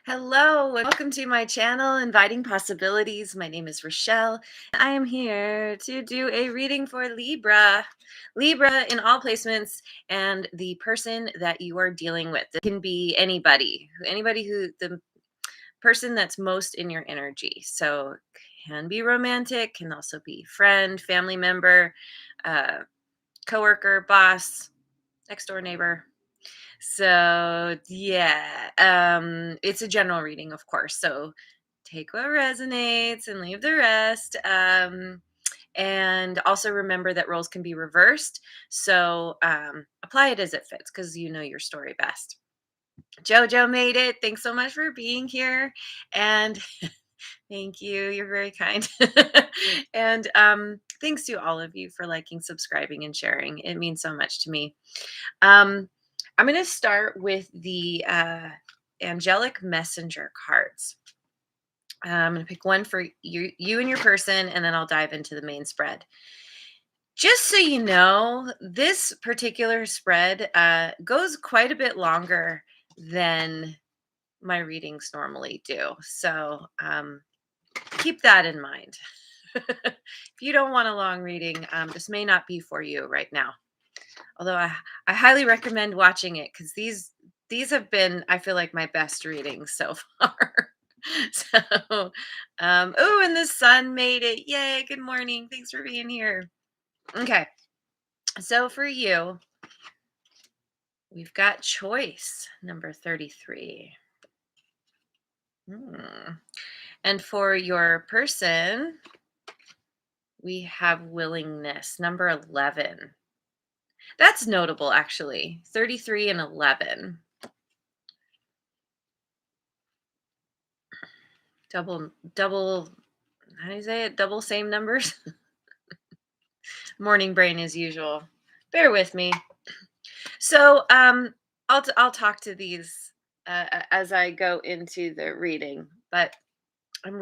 Hello, and welcome to my channel, Inviting Possibilities. My name is Rochelle. I am here to do a reading for Libra. Libra in all placements, and the person that you are dealing with. It can be anybody who, the person that's most in your energy. So, can be romantic, can also be friend, family member, uh, coworker, boss, next door neighbor. So yeah, it's a general reading, of course. So take what resonates and leave the rest. And also remember that roles can be reversed. So apply it as it fits because you know your story best. Jojo made it. Thanks so much for being here. And thank you. You're very kind. And thanks to all of you for liking, subscribing, and sharing. It means so much to me. Um, I'm going to start with the angelic messenger cards. I'm going to pick one for you and your person, and then I'll dive into the main spread. Just so you know, this particular spread goes quite a bit longer than my readings normally do. So keep that in mind. If you don't want a long reading, this may not be for you right now. Although I highly recommend watching it because these have been, I feel like, my best readings so far. So, oh, and the sun made it. Yay, good morning. Thanks for being here. Okay, so for you, we've got choice, number 33. Hmm. And for your person, we have willingness, number 11. That's notable, actually. 33 and 11. Double, how do you say it? Double same numbers? Morning brain as usual. Bear with me. So, I'll talk to these as I go into the reading, but I'm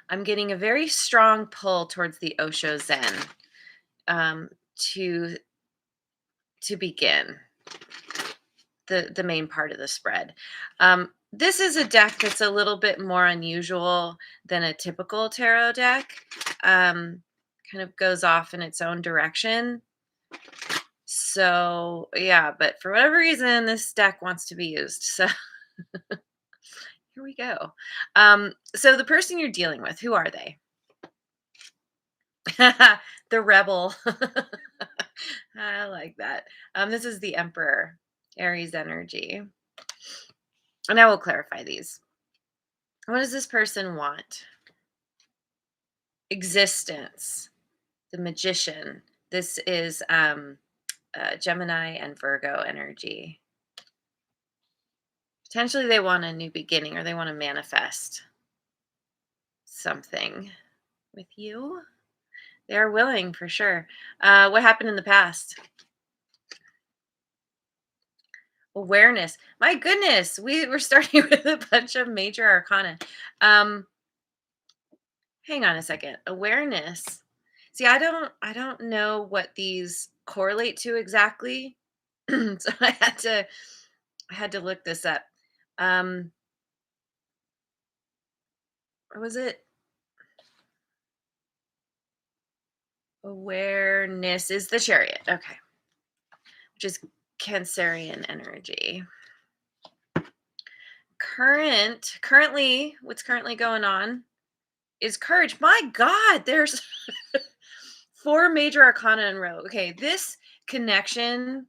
I'm getting a very strong pull towards the Osho Zen um, to begin the main part of the spread. This is a deck that's a little bit more unusual than a typical tarot deck. Kind of goes off in its own direction. So yeah, but for whatever reason, this deck wants to be used. So here we go. So the person you're dealing with, who are they? The rebel. I like that. This is the Emperor, Aries energy. And I will clarify these. What does this person want? Existence, the Magician. This is Gemini and Virgo energy. Potentially they want a new beginning or they want to manifest something with you. They are willing for sure. What happened in the past? Awareness. My goodness, we're starting with a bunch of major arcana. Um, hang on a second. Awareness. See, I don't know what these correlate to exactly. So I had to look this up. Um, what was it? Awareness is the Chariot. Okay. Which is Cancerian energy. Currently, what's currently going on is courage. My God, there's four major arcana in a row. Okay, this connection,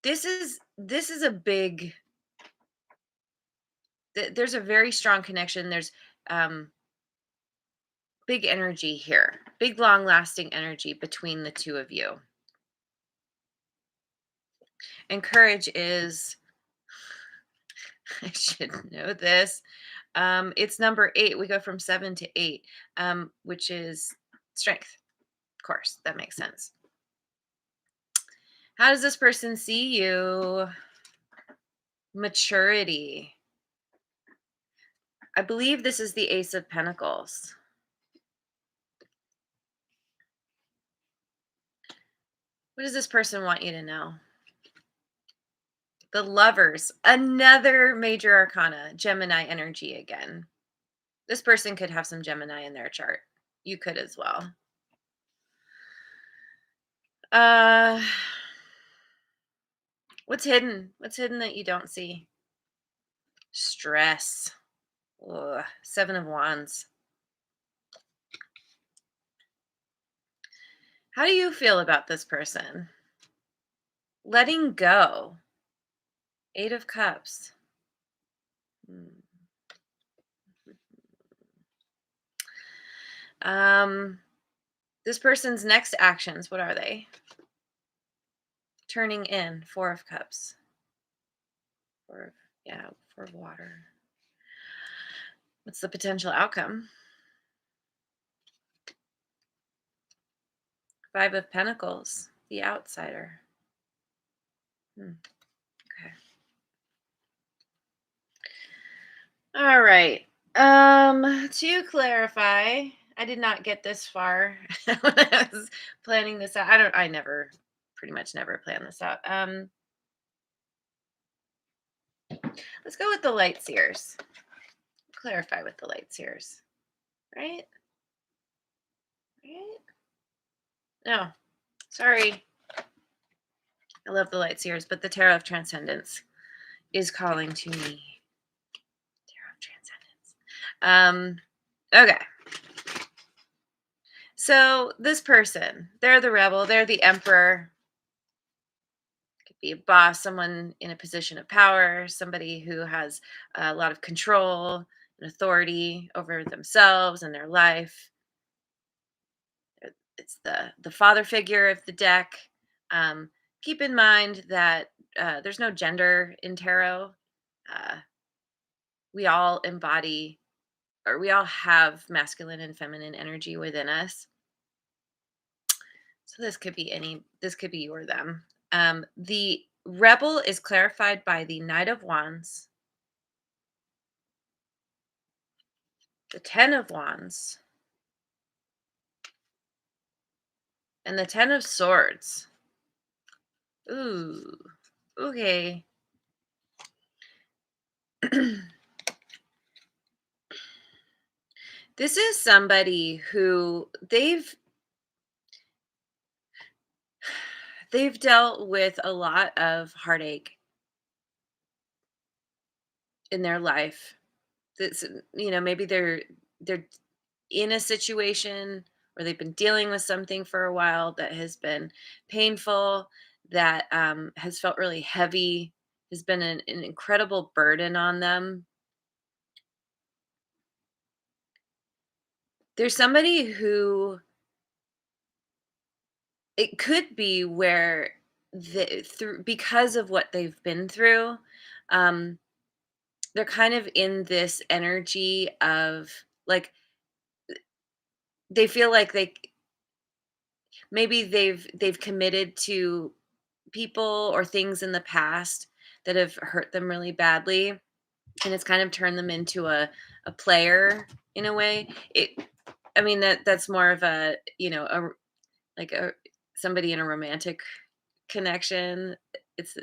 this is a big. There's a very strong connection. There's um, big energy here, big long lasting energy between the two of you. And courage is, I should know this. It's number 8. We go from 7 to 8, which is strength. Of course, that makes sense. How does this person see you? Maturity. I believe this is the Ace of Pentacles. What does this person want you to know? The Lovers, another major arcana, Gemini energy again. This person could have some Gemini in their chart. You could as well. Uh what's hidden? What's hidden that you don't see? Stress. Ugh, 7 of Wands. How do you feel about this person? Letting go. 8 of Cups. Hmm. Um, this person's next actions, what are they? Turning in, 4 of Cups. 4 of, yeah, 4 of Water. What's the potential outcome? 5 of Pentacles, the outsider. Okay. All right. To clarify, I did not get this far when I was planning this out. I never pretty much never plan this out. Let's go with the light seers. Clarify with the light seers. Right? Right? No. Sorry. I love the light seers, but the Tarot of Transcendence is calling to me. Tarot of Transcendence. Okay. So this person, they're the rebel, they're the emperor. Could be a boss, someone in a position of power, somebody who has a lot of control and authority over themselves and their life. It's the father figure of the deck. Keep in mind that there's no gender in tarot. Uh, we all embody, or we all have masculine and feminine energy within us. So this could be any. This could be you or them. The rebel is clarified by the Knight of Wands, the Ten of Wands, and the Ten of Swords. Ooh, okay. This is somebody who they've dealt with a lot of heartache in their life. That's, maybe they're in a situation where they've been dealing with something for a while that has been painful, that has felt really heavy, has been an incredible burden on them. There's somebody who it could be where through because of what they've been through, um, they're kind of in this energy of like they feel like maybe they've committed to people or things in the past that have hurt them really badly, and it's kind of turned them into a player in a way. That's more of a, like a somebody in a romantic connection. It's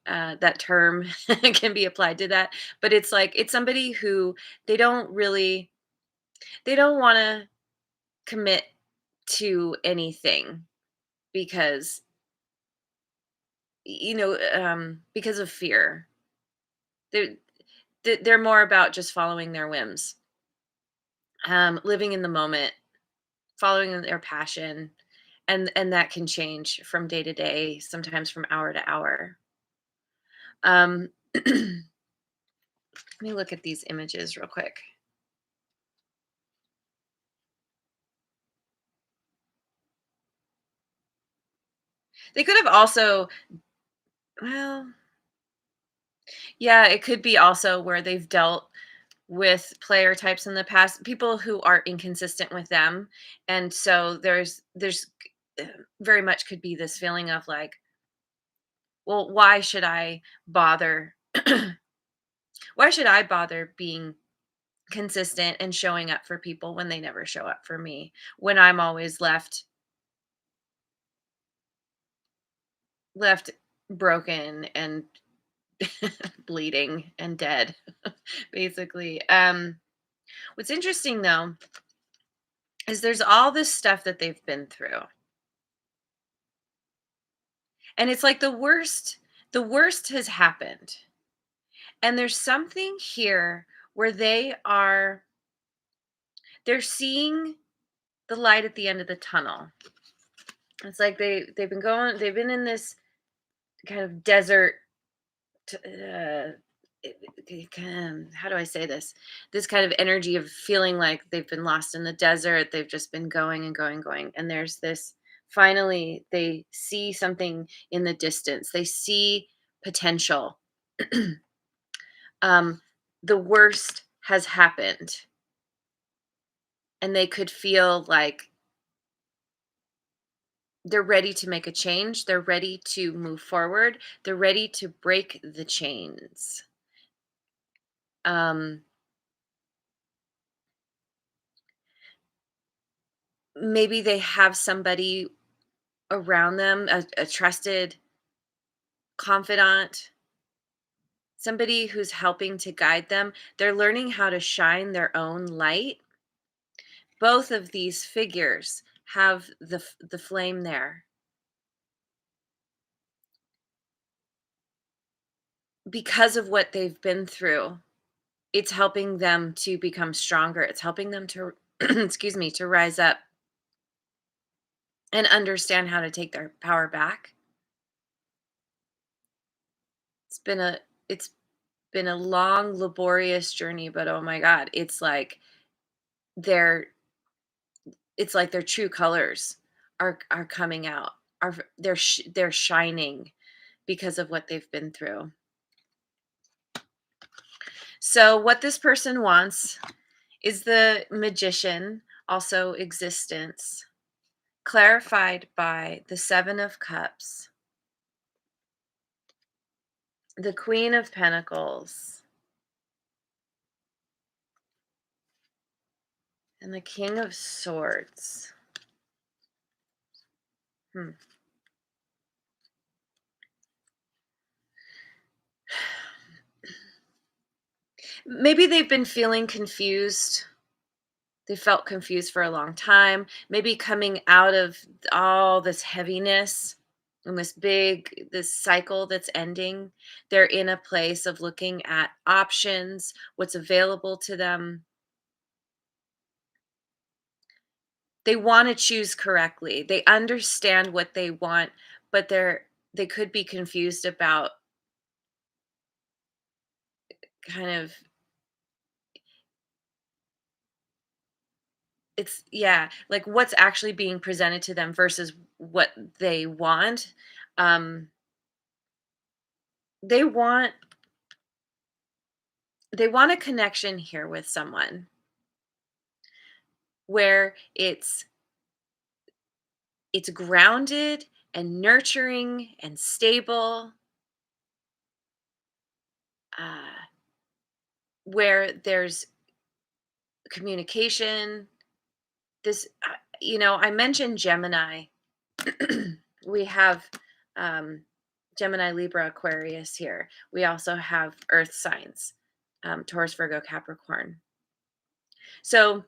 that term can be applied to that, but it's like it's somebody who they don't really they don't want to commit to anything because because of fear. They're they're more about just following their whims, living in the moment, following their passion, and that can change from day to day, sometimes from hour to hour. Let me look at these images real quick. They could have also, well, yeah, it could be also where they've dealt with player types in the past, people who are inconsistent with them, and so there's very much could be this feeling of like, well, why should I bother? Why should I bother being consistent and showing up for people when they never show up for me? When I'm always left broken and bleeding and dead, basically. What's interesting though is there's all this stuff that they've been through. And it's like the worst has happened. And there's something here where they're seeing the light at the end of the tunnel. It's like they've been in this kind of desert how do I say this? This kind of energy of feeling like they've been lost in the desert. They've just been going and going, going. And there's this finally, they see something in the distance. They see potential. um, the worst has happened. And they could feel like they're ready to make a change. They're ready to move forward. They're ready to break the chains. Um, maybe they have somebody around them, a trusted confidant, somebody who's helping to guide them. They're learning how to shine their own light. Both of these figures have the flame there because of what they've been through. It's helping them to become stronger. It's helping them to excuse me, to rise up and understand how to take their power back. It's been a it's been a long laborious journey, but oh my god, they're it's like their true colors are coming out. They're shining because of what they've been through. So what this person wants is the magician, also existence, clarified by the 7 of cups, the Queen of Pentacles, and the King of Swords. Hmm. Maybe they've been feeling confused. They felt confused for a long time. Maybe coming out of all this heaviness and this cycle that's ending, they're in a place of looking at options, what's available to them. They want to choose correctly. They understand what they want, but they could be confused about kind of it's yeah, like what's actually being presented to them versus what they want. Um they want they want a connection here with someone where it's grounded and nurturing and stable, uh, where there's communication. I mentioned Gemini. We have um, Gemini, Libra, Aquarius here. We also have Earth signs, Taurus, Virgo, Capricorn. So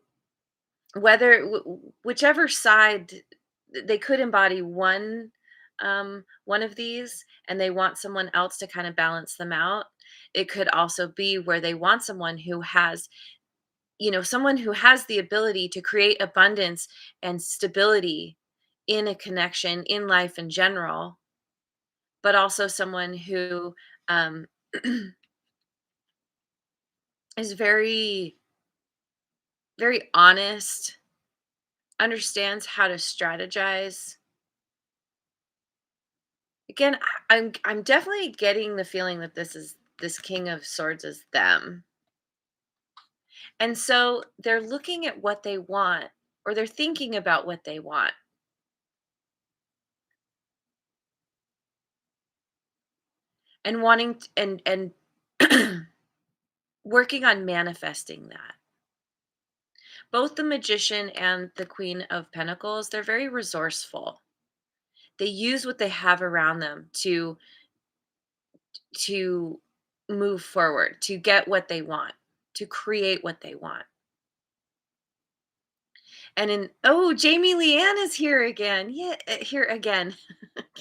whichever side they could embody one of these and they want someone else to kind of balance them out. It could also be where they want someone who has the ability to create abundance and stability in a connection in life in general, but also someone who um, is very very honest, understands how to strategize. Again, I'm definitely getting the feeling that this King of Swords is them. And so they're looking at what they want or they're thinking about what they want and and working on manifesting that. Both the Magician and the Queen of Pentacles, they're very resourceful. They use what they have around them to to move forward, to get what they want, to create what they want. And in oh, Jamie Leanne is here again. Yeah, here again.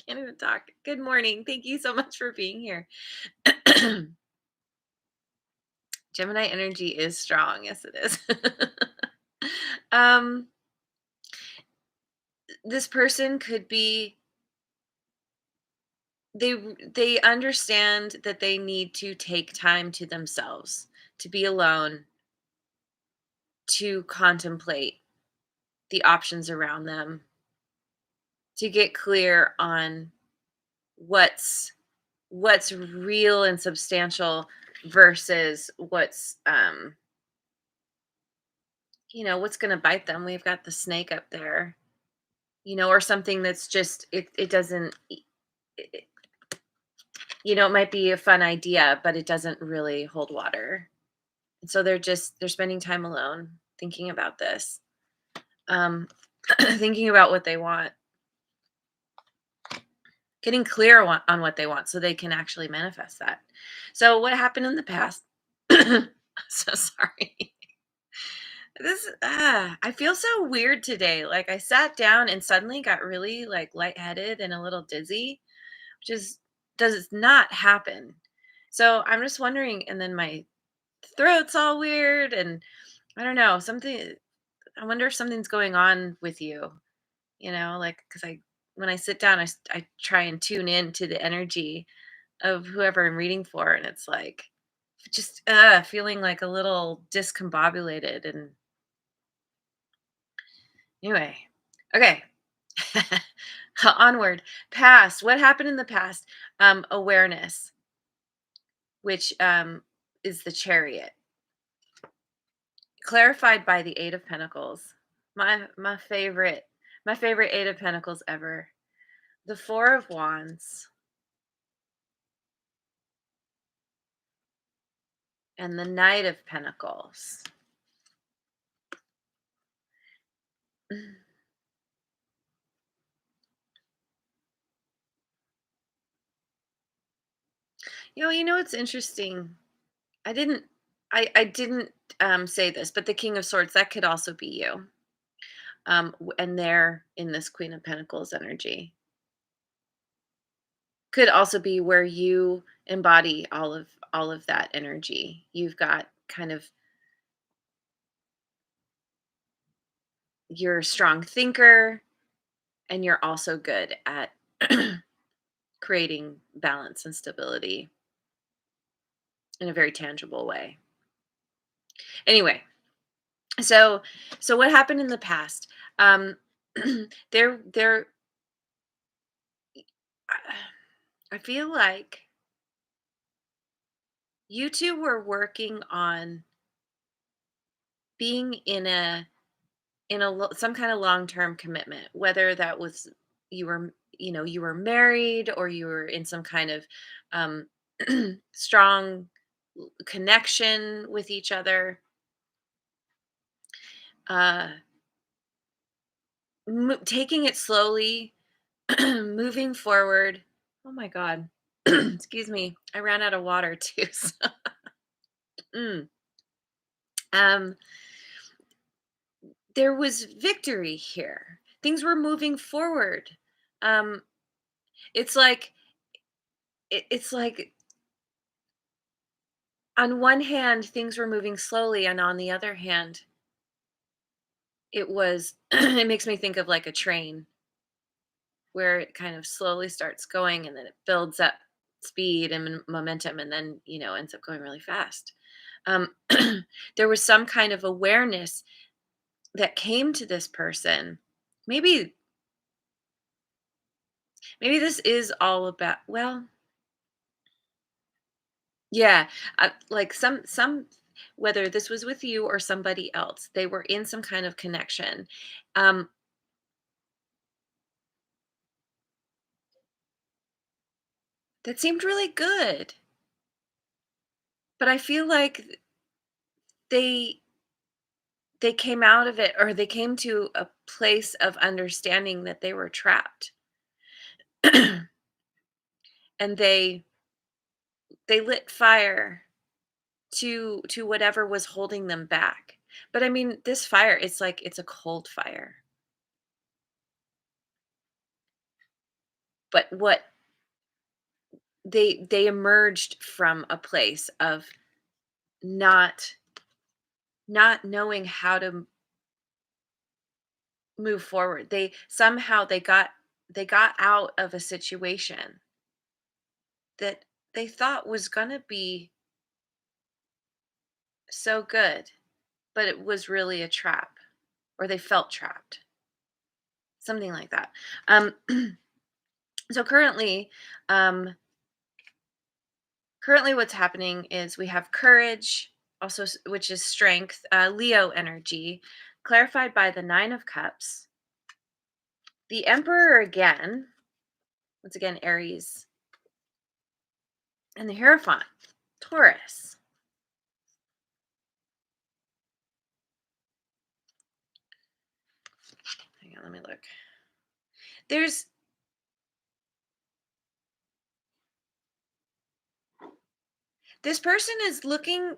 Can't even talk. Good morning. Thank you so much for being here. Gemini energy is strong. Yes, it is. um, this person could be they understand that they need to take time to themselves, to be alone, to contemplate the options around them, to get clear on what's what's real and substantial versus what's what's going to bite them. We've got the snake up there, or something that's just it doesn't it, it might be a fun idea, but it doesn't really hold water. And so they're spending time alone thinking about this, um thinking about what they want, getting clear on what they want so they can actually manifest that. So what happened in the past? So sorry. I feel so weird today. Like I sat down and suddenly got really like lightheaded and a little dizzy, which is does not happen. So I'm just wondering, and then my throat's all weird, and I don't know, something I wonder if something's going on with you, like cuz I when I sit down I try and tune in to the energy of whoever I'm reading for, and it's like just feeling like a little discombobulated. And anyway, okay. Onward. Past. What happened in the past? Awareness, which is the chariot, clarified by the Eight of Pentacles. My favorite Eight of Pentacles ever. The Four of Wands and the Knight of Pentacles. It's interesting. I didn't I didn't say this, but the King of Swords, that could also be you. And they're in this Queen of Pentacles energy. Could also be where you embody all of that energy. You've got kind of you're a strong thinker, and you're also good at creating balance and stability in a very tangible way. Anyway, so what happened in the past? Um there I feel like you two were working on being in some kind of long-term commitment, whether that was you were married, or you were in some kind of um strong connection with each other, uh taking it slowly, moving forward. Oh my god. Excuse me, I ran out of water too. Mm. um there was victory here, things were moving forward. um it's like it's like on one hand things were moving slowly, and on the other hand it was it makes me think of like a train where it kind of slowly starts going, and then it builds up speed and momentum, and then ends up going really fast. um, there was some kind of awareness that came to this person. Maybe maybe this is all about, well, yeah, like some whether this was with you or somebody else, they were in some kind of connection, um, that seemed really good, but I feel like they they came out of it, or they came to a place of understanding that they were trapped. And they they lit fire to whatever was holding them back. But I mean, this fire, it's like it's a cold fire. But what they emerged from a place of not not knowing how to move forward. They somehow they got out of a situation that they thought was going to be so good, but it was really a trap, or they felt trapped. Something like that. Um so um currently what's happening is we have courage, also which is strength, Leo energy, clarified by the 9 of cups, the emperor again, once again Aries, and the hierophant, Taurus. Hang on, let me look. There's this person is looking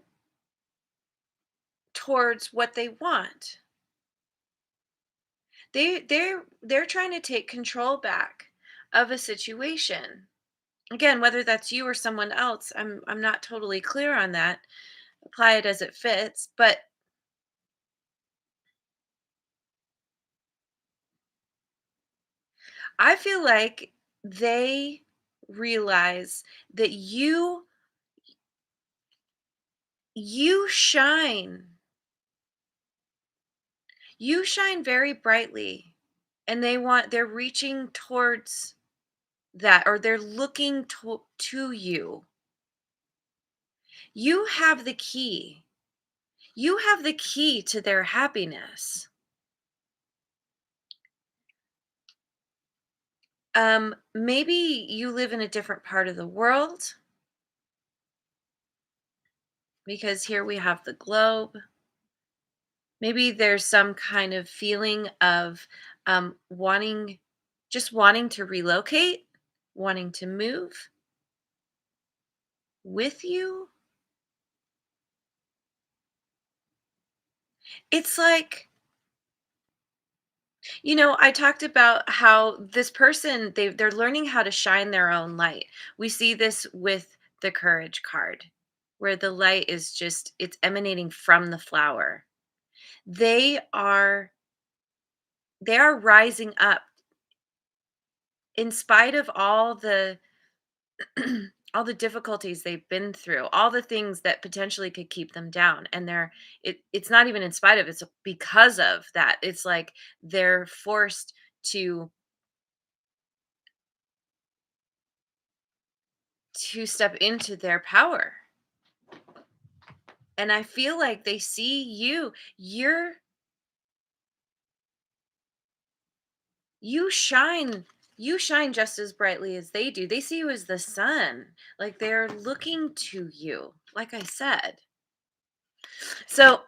towards what they want. They're trying to take control back of a situation. Again, whether that's you or someone else, I'm not totally clear on that. Apply it as it fits, but I feel like they realize that you shine. You shine very brightly, and they're reaching towards that, or they're looking to you. You have the key. You have the key to their happiness. Maybe you live in a different part of the world, because here we have the globe. Maybe there's some kind of feeling of wanting, just wanting to relocate, wanting to move with you. It's like, I talked about how this person, they're learning how to shine their own light. We see this with the courage card, where the light is just, it's emanating from the flower. They are they are rising up in spite of all the all the difficulties they've been through, all the things that potentially could keep them down. And it's not even in spite of, it's because of that. It's like they're forced to step into their power. And I feel like they see you. You shine you shine just as brightly as they do. They see you as the sun. Like they're looking to you, like I said. So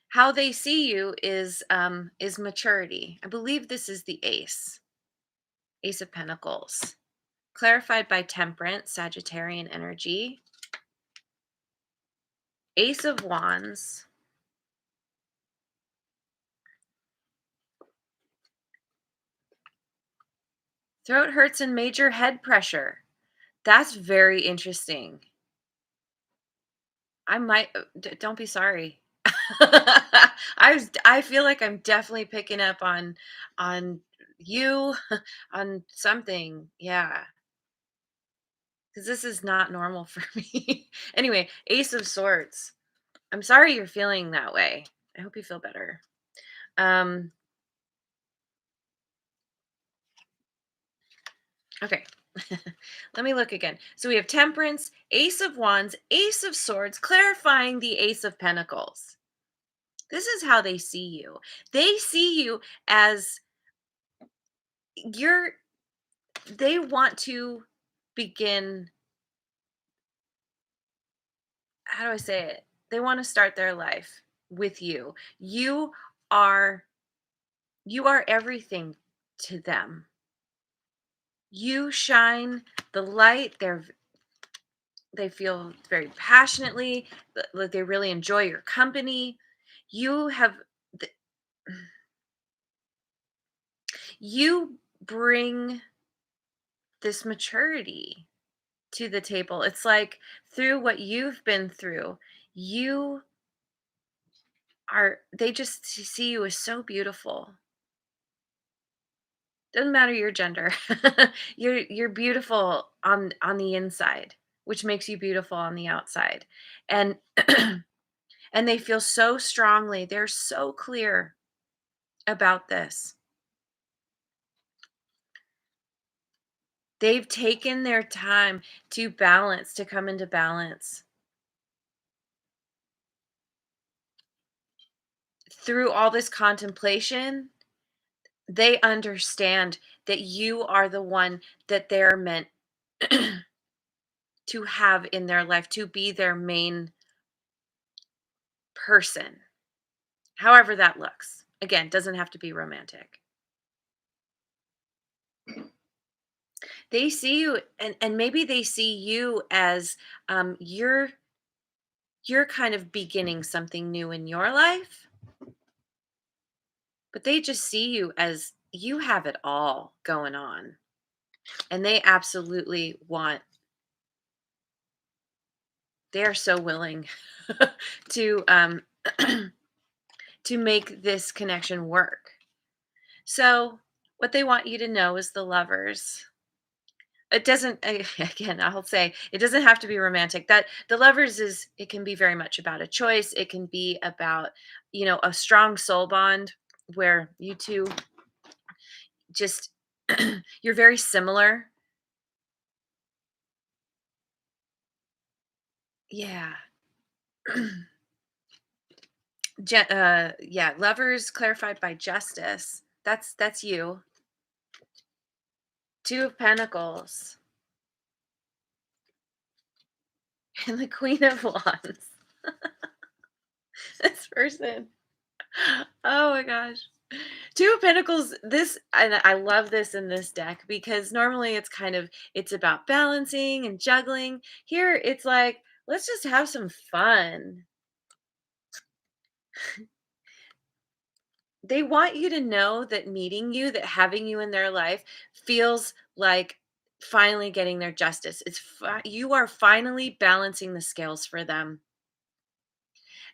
how they see you is maturity. I believe this is the ace of pentacles, clarified by temperance, Sagittarian energy, ace of wands, throat hurts and major head pressure. That's very interesting. I might don't be sorry. I feel like I'm definitely picking up on you, on something. Yeah, because this is not normal for me. Anyway, Ace of Swords. I'm sorry you're feeling that way. I hope you feel better. Um, okay. Let me look again. So we have Temperance, Ace of Wands, Ace of Swords, clarifying the Ace of Pentacles. This is how they see you. They see you as you're they want to begin, how do I say it? They want to start their life with you. Are you are everything to them. You shine the light. They feel very passionately, like they really enjoy your company. You have th- you bring this maturity to the table. It's like through what you've been through, you they just see you as so beautiful. Doesn't matter your gender. You're beautiful on the inside, which makes you beautiful on the outside. And and they feel so strongly. They're so clear about this. They've taken their time to balance, to come into balance. Through all this contemplation, they understand that you are the one that they're meant to have in their life, to be their main person, however that looks. Again, doesn't have to be romantic. They see you, and maybe they see you as you're kind of beginning something new in your life, but they just see you as you have it all going on. And they absolutely want, they're so willing to to make this connection work. So what they want you to know is the lovers. It doesn't again, I'll say it doesn't have to be romantic. That the lovers is, it can be very much about a choice. It can be about, a strong soul bond where you two just you're very similar. Yeah. Yeah, lovers clarified by justice. That's you. Two of Pentacles and the Queen of Wands. This person. Oh my gosh. Two of Pentacles, this, and I love this in this deck because normally it's about balancing and juggling. Here it's like, let's just have some fun. They want you to know that meeting you, that having you in their life feels like finally getting their justice. You are finally balancing the scales for them.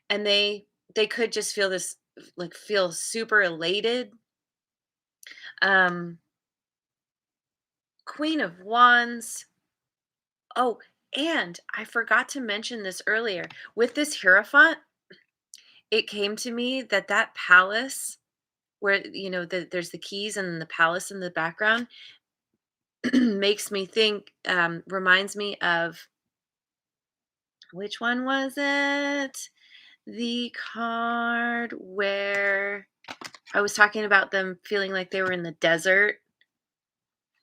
And they could just feel this, like, feel super elated. Um Queen of Wands. Oh, and I forgot to mention this earlier. With this Hierophant, it came to me that that palace where, there's the keys and the palace in the background makes me think, reminds me of, which one was it? The card where I was talking about them feeling like they were in the desert.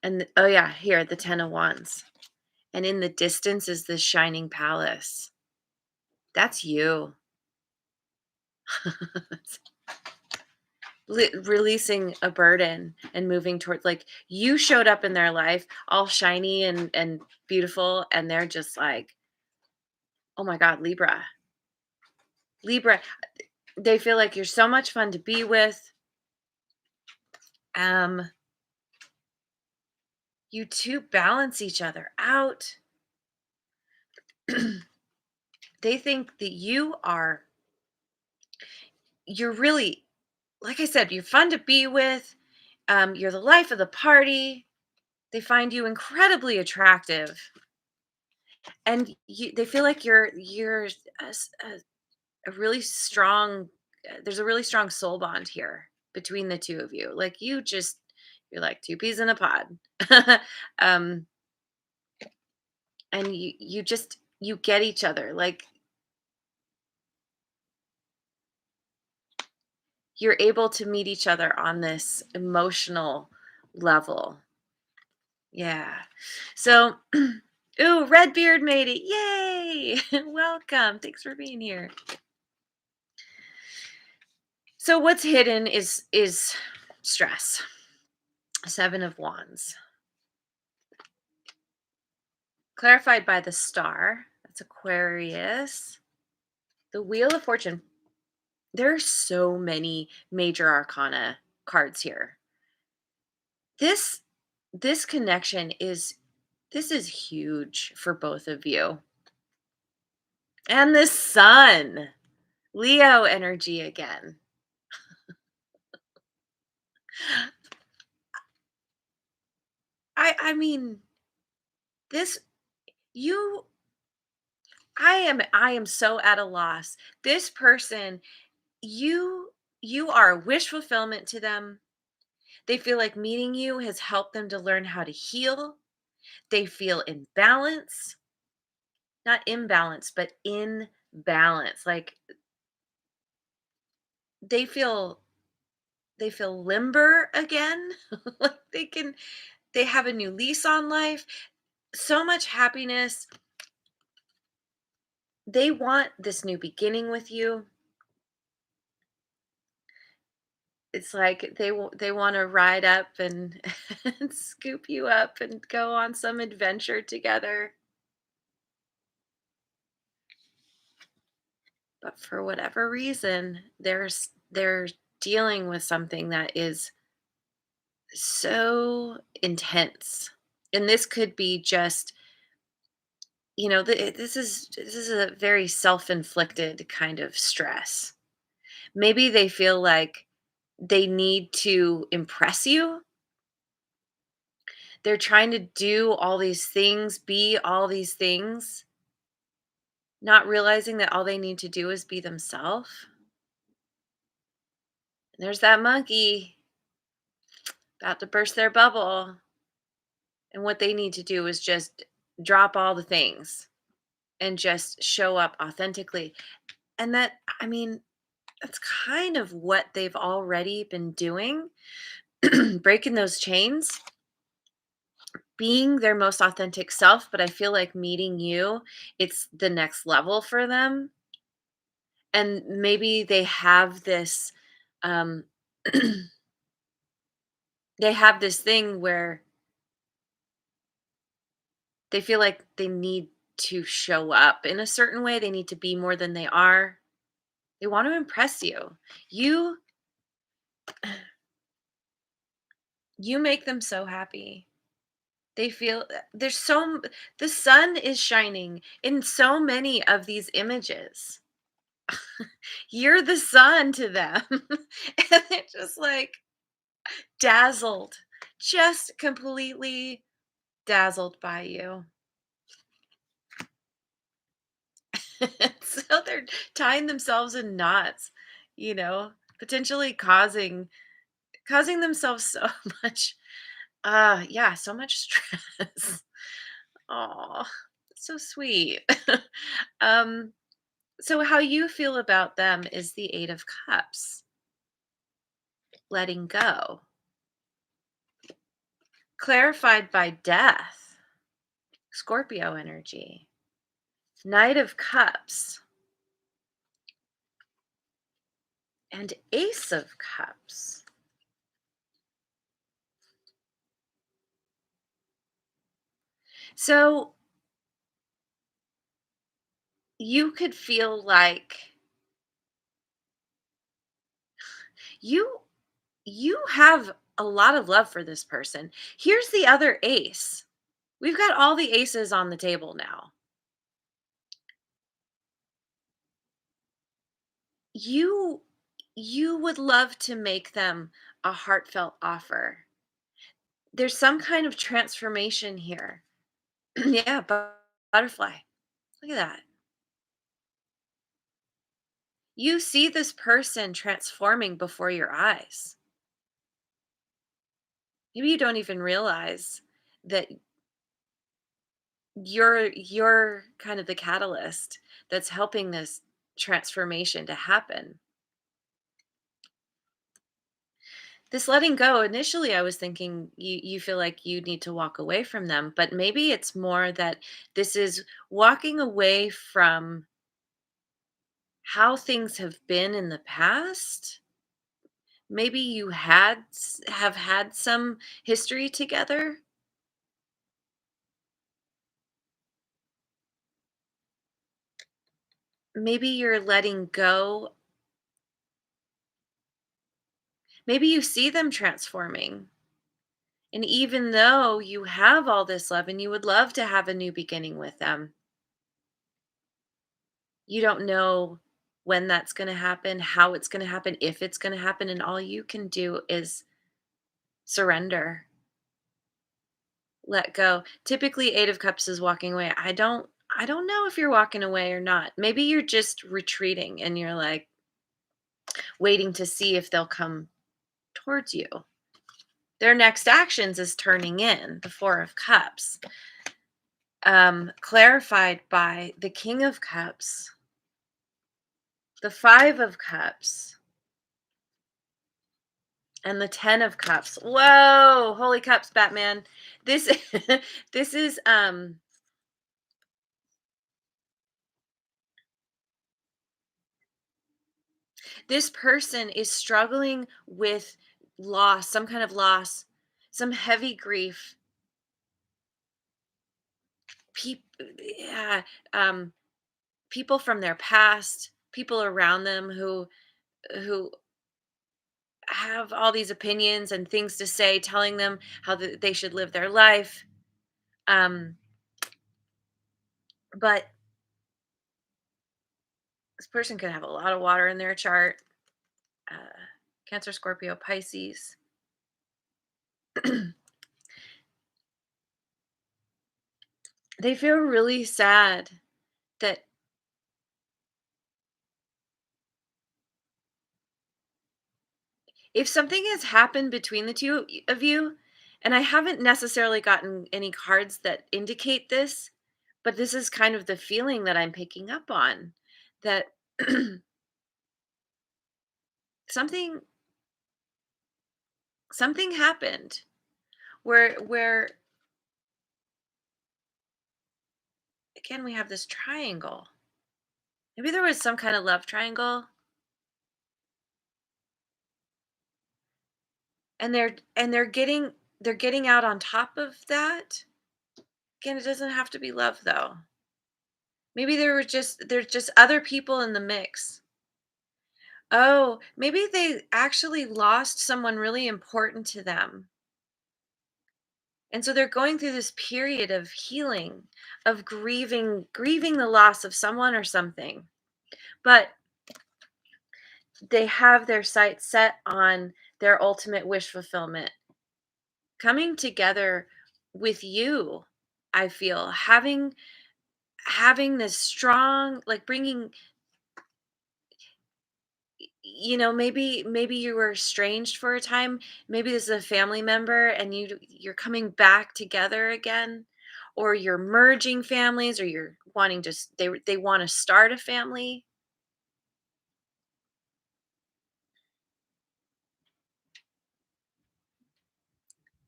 And oh yeah, here, the 10 of Wands. And in the distance is this shining palace. That's you. Releasing a burden and moving toward, like, you showed up in their life all shiny and beautiful, and they're just like, oh my god, Libra. They feel like you're so much fun to be with. um you two balance each other out. They think that you're really, like I said, you're fun to be with. You're the life of the party. They find you incredibly attractive, and they feel like you're a really strong. There's a really strong soul bond here between the two of you. Like, you're like two peas in a pod. um, and you get each other. Like, you're able to meet each other on this emotional level. Yeah. So, ooh, Redbeard made it. Yay! Welcome. Thanks for being here. So what's hidden is stress. Seven of Wands. clarified by the star. That's Aquarius. The Wheel of Fortune. There are so many major arcana cards here. This this connection is this is huge for both of you. And the sun. Leo energy again. I mean, this you I am so at a loss. This person, you you are a wish fulfillment to them. They feel like meeting you has helped them to learn how to heal. They feel in balance, not imbalance, but in balance. Like they feel they feel limber again. Like they have a new lease on life. So much happiness. They want this new beginning with you. It's like they wanna ride up and and scoop you up and go on some adventure together, but for whatever reason, they're dealing with something that is so intense, and this could be just, this is a very self-inflicted kind of stress. Maybe they feel like they need to impress you. They're trying to do all these things, be all these things, not realizing that all they need to do is be themselves. There's that monkey about to burst their bubble. And what they need to do is just drop all the things and just show up authentically. And I mean, that's kind of what they've already been doing, breaking those chains, being their most authentic self. But I feel like meeting you, it's the next level for them. And maybe they have this, um, they have this thing where they feel like they need to show up in a certain way. They need to be more than they are. They want to impress you. You you make them so happy. They feel the sun is shining in so many of these images. You're the sun to them. And they're just like dazzled, just completely dazzled by you. So they're tying themselves in knots, you know, potentially causing themselves so much yeah, so much stress. Oh, so sweet. um so how you feel about them is the 8 of cups, letting go, clarified by death, Scorpio energy, Knight of Cups, and Ace of Cups. So you could feel like you you have a lot of love for this person. Here's the other ace. We've got all the aces on the table now. You you would love to make them a heartfelt offer. There's some kind of transformation here. Yeah, butterfly. Look at that. You see this person transforming before your eyes. Maybe you don't even realize that you're kind of the catalyst that's helping this transformation to happen. This letting go, initially I was thinking you feel like you need to walk away from them, but maybe it's more that this is walking away from how things have been in the past. Maybe you have had some history together. maybe you're letting go. Maybe you see them transforming. And even though you have all this love and you would love to have a new beginning with them, you don't know when that's going to happen, how it's going to happen, if it's going to happen. And all you can do is surrender, let go. Typically, Eight of Cups is walking away. I don't know if you're walking away or not. Maybe you're just retreating and you're like waiting to see if they'll come towards you. Their next actions is turning in, the Four of Cups, clarified by the King of Cups, the Five of Cups, and the Ten of Cups. Whoa, holy cups, Batman. This this is this person is struggling with loss, some kind of loss, some heavy grief. Yeah, um people from their past, people around them who have all these opinions and things to say, telling them how they should live their life. Um, but this person could have a lot of water in their chart. Uh, Cancer, Scorpio, Pisces. They feel really sad that if something has happened between the two of you, and I haven't necessarily gotten any cards that indicate this, but this is kind of the feeling that I'm picking up on, that something something happened where again we have this triangle. Maybe there was some kind of love triangle, and they're getting out on top of that. Again, it doesn't have to be love though. Maybe there's just other people in the mix. Oh, maybe they actually lost someone really important to them. And so they're going through this period of healing, of grieving the loss of someone or something. But they have their sights set on their ultimate wish fulfillment, coming together with you. I feel having this strong, like bringing, maybe you were estranged for a time. Maybe this is a family member and you're coming back together again, or you're merging families, or you're wanting to they want to start a family.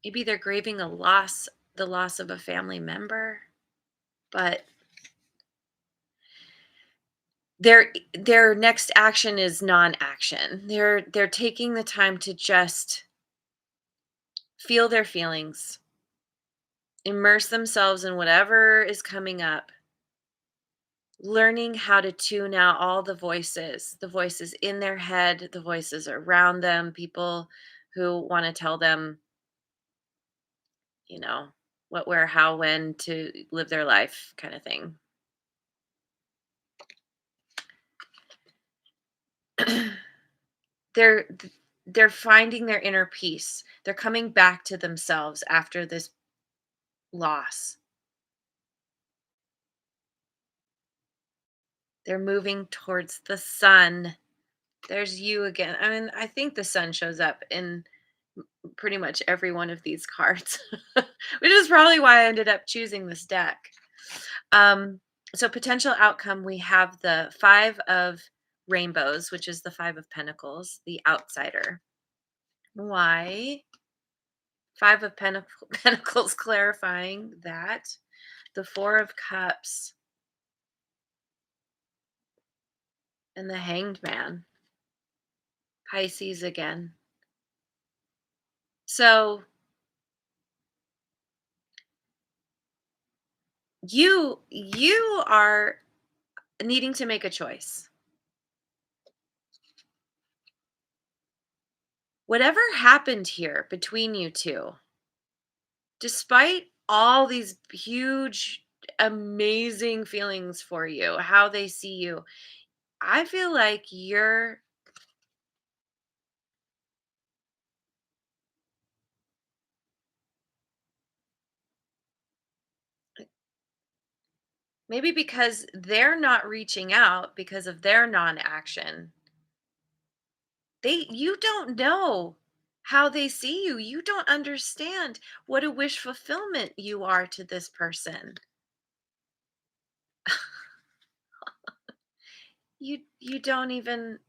Maybe they're grieving the loss of a family member, but their next action is non-action. They're taking the time to just feel their feelings, immerse themselves in whatever is coming up, learning how to tune out all the voices in their head, the voices around them, people who want to tell them, you know, what, where, how, when to live their life kind of thing. they're they're finding their inner peace. They're coming back to themselves after this loss. They're moving towards the sun. There's you again. I mean, I think the sun shows up in pretty much every one of these cards, which is probably why I ended up choosing this deck. Um, so potential outcome, we have the Five of Rainbows, which is the Five of Pentacles, the outsider. Why? Five of Pentacles clarifying that. The Four of Cups and the Hanged Man. Pisces again. So you are needing to make a choice. Whatever happened here between you two, despite all these huge, amazing feelings for you, how they see you, I feel like you're maybe because they're not reaching out because of their non-action. You don't know how they see you. You don't understand what a wish fulfillment you are to this person. You don't even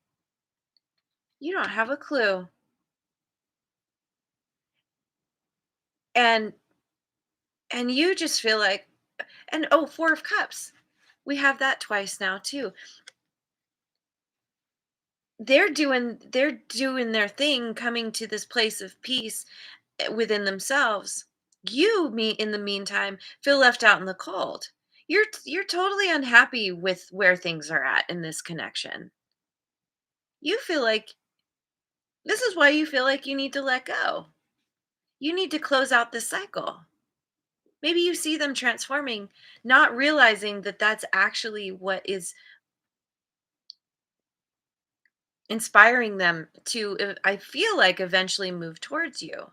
you don't have a clue. And you just feel like and oh, 4 of cups. We have that twice now too. They're doing their thing coming to this place of peace within themselves. You me in the meantime feel left out in the cold. You're totally unhappy with where things are at in this connection. You feel like this is why you feel like you need to let go. You need to close out this cycle. Maybe you see them transforming, not realizing that that's actually what is inspiring them to, I feel like, eventually move towards you.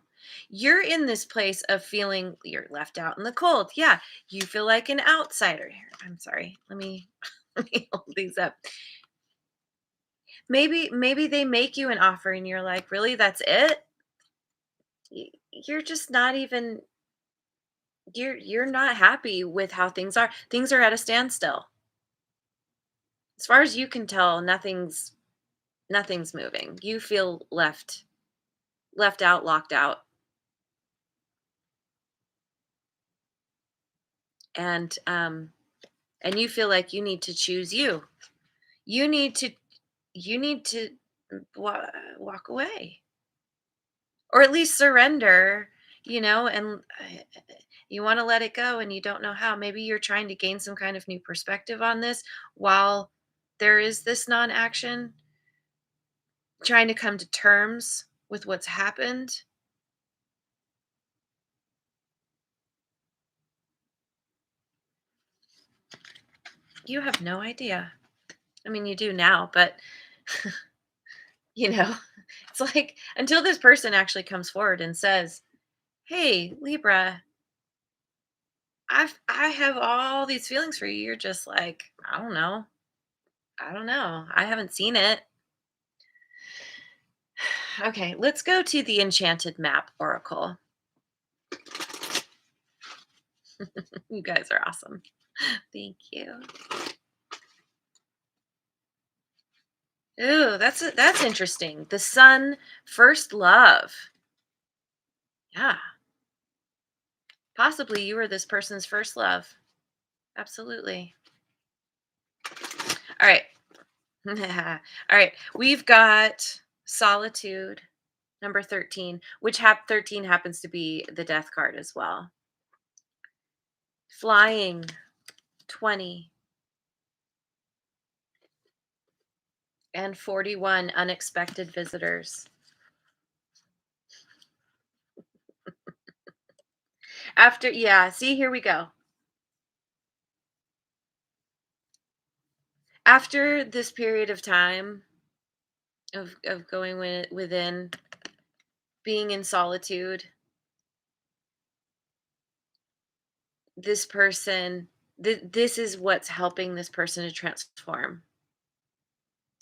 You're in this place of feeling you're left out in the cold. Yeah, you feel like an outsider. Here, I'm sorry. Let me let me hold these up. Maybe they make you an offer and you're like, "Really? That's it?" You're just not even you're not happy with how things are. Things are at a standstill. As far as you can tell, nothing's moving. You feel left out, locked out, and you feel like you need to choose you. You need to you need to walk away, or at least surrender, and you want to let it go and you don't know how. Maybe you're trying to gain some kind of new perspective on this while there is this non-action, trying to come to terms with what's happened. You have no idea. I mean, you do now, but you know, it's like until this person actually comes forward and says, "Hey, Libra, I have all these feelings for you." You're just like, "I don't know. I don't know. I haven't seen it." Okay, let's go to the Enchanted Map Oracle. You guys are awesome. Thank you. Ooh, that's interesting. The sun, first love. Yeah, possibly you were this person's first love. Absolutely. All right. All right. We've got solitude, number 13, which 13 happens to be the death card as well. Flying, 20, and 41, unexpected visitors. After, yeah, see, here we go. After this period of time of going within, being in solitude, this person, this is what's helping this person to transform.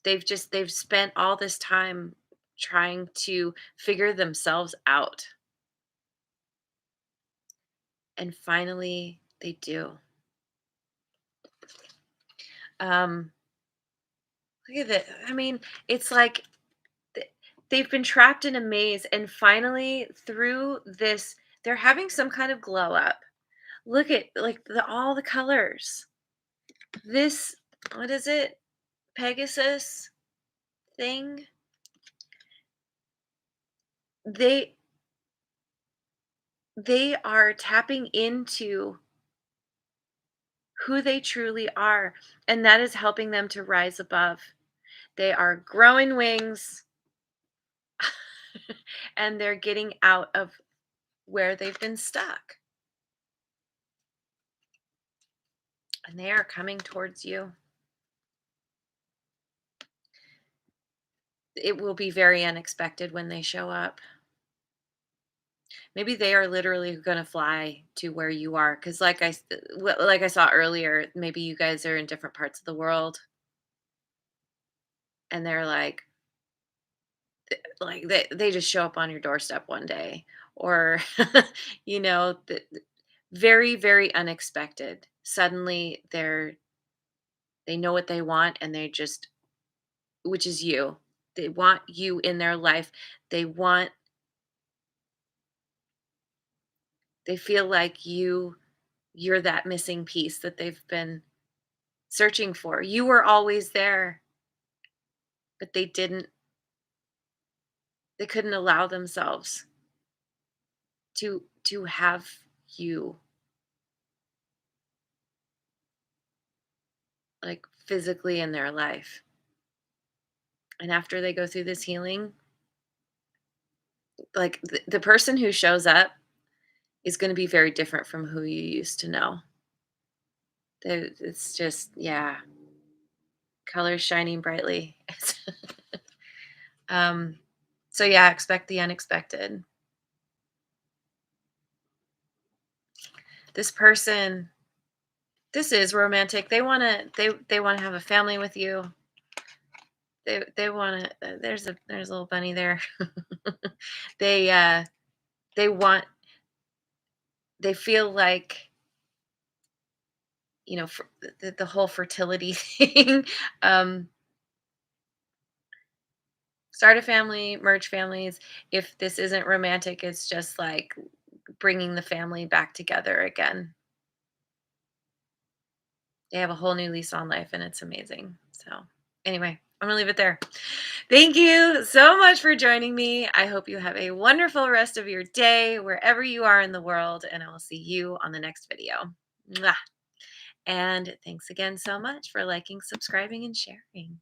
They've spent all this time trying to figure themselves out, and finally they do. Um, Look at it. I mean, it's like th- they've been trapped in a maze, and finally through this, they're having some kind of glow up. Look at like all the colors. This, what is it? Pegasus thing. They they are tapping into who they truly are. And that is helping them to rise above. They are growing wings and they're getting out of where they've been stuck. And they are coming towards you. It will be very unexpected when they show up. Maybe they are literally going to fly to where you are cuz like I saw earlier, maybe you guys are in different parts of the world and they're they just show up on your doorstep one day or you know, very very unexpected. Suddenly they know what they want and they just which is you. They want you in their life. They want they feel like you're that missing piece that they've been searching for. You were always there, but they couldn't allow themselves to have you like physically in their life. And after they go through this healing, like the person who shows up is going to be very different from who you used to know. It's just, yeah, colors shining brightly. um, so yeah, expect the unexpected. This person, this is romantic. They want to have a family with you. They want to. There's a little bunny there. they they want they feel like for the whole fertility thing. um, Start a family, merge families. If this isn't romantic, it's just like bringing the family back together again. They have a whole new lease on life and it's amazing. So, anyway, I'm going to leave it there. Thank you so much for joining me. I hope you have a wonderful rest of your day wherever you are in the world, and I will see you on the next video. Mwah. And thanks again so much for liking, subscribing, and sharing.